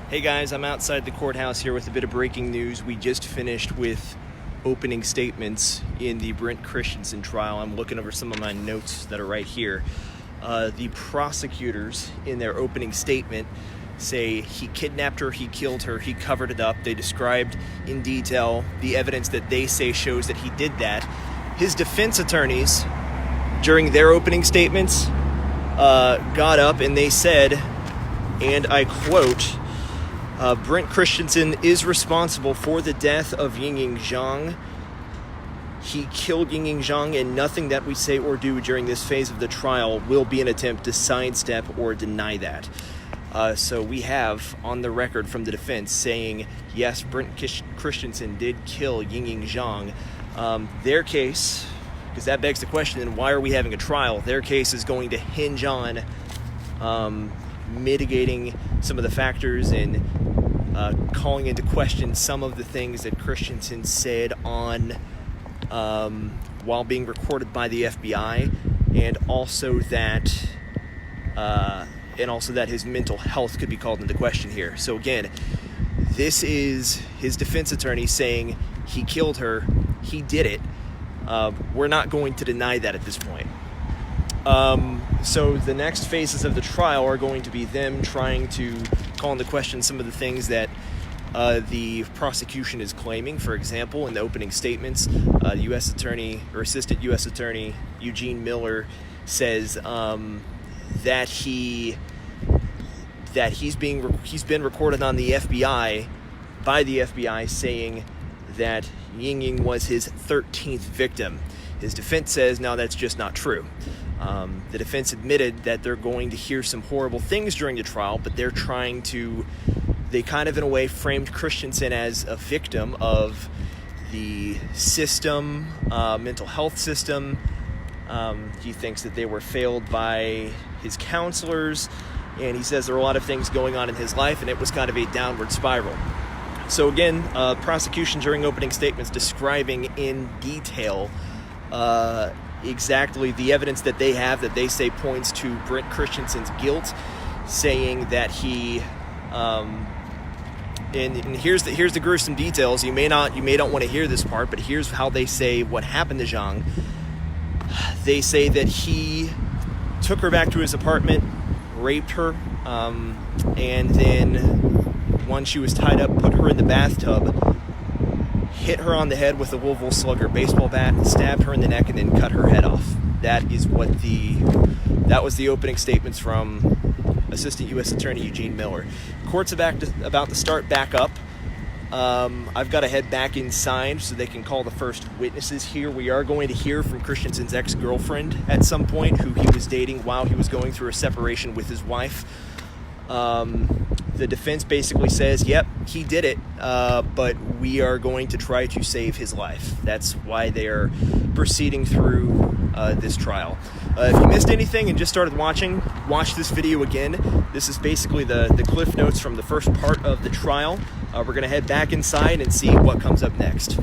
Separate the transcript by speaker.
Speaker 1: Hey guys, I'm outside the courthouse here with a bit of breaking news. We just finished with opening statements in the Brent Christensen trial. I'm looking over some of my notes that are right here. The prosecutors in their opening statement say he kidnapped her, he killed her, he covered it up. They described in detail the evidence that they say shows that he did that. His defense attorneys, during their opening statements, got up and they said, and I quote, Brent Christensen is responsible for the death of Ying Zhang. He killed Ying Zhang, and nothing that we say or do during this phase of the trial will be an attempt to sidestep or deny that. So we have on the record from the defense saying, yes, Brent Christensen did kill Ying Zhang. Their case, because that begs the question, then why are we having a trial? Their case is going to hinge on mitigating some of the factors and calling into question some of the things that Christensen said on while being recorded by the FBI, and also that his mental health could be called into question here. So again, this is his defense attorney saying he killed her, he did it. We're not going to deny that at this point. So the next phases of the trial are going to be them trying to call into question some of the things that the prosecution is claiming. For example, in the opening statements, U.S. Attorney or Assistant U.S. Attorney Eugene Miller says that he's been recorded on the FBI by the FBI saying that Ying was his 13th victim. His defense says, no, that's just not true. The defense admitted that they're going to hear some horrible things during the trial, but they kind of in a way framed Christensen as a victim of the system, mental health system. He thinks that they were failed by his counselors, and he says there are a lot of things going on in his life, and it was kind of a downward spiral. So again, prosecution during opening statements describing in detail exactly the evidence that they have that they say points to Brent Christensen's guilt, saying that he and here's the gruesome details. You may not want to hear this part, but here's how they say what happened to Zhang. They say that he took her back to his apartment, raped her, and then once she was tied up, put her in the bathtub, hit her on the head with a Louisville Slugger baseball bat, stabbed her in the neck, and then cut her head off. That was the opening statements from Assistant U.S. Attorney Eugene Miller. Court's about to start back up. I've got to head back inside so they can call the first witnesses here. We are going to hear from Christensen's ex-girlfriend at some point, who he was dating while he was going through a separation with his wife. The defense basically says, yep, he did it, but we are going to try to save his life. That's why they are proceeding through this trial. If you missed anything and just started watching, watch this video again. This is basically the cliff notes from the first part of the trial. We're going to head back inside and see what comes up next.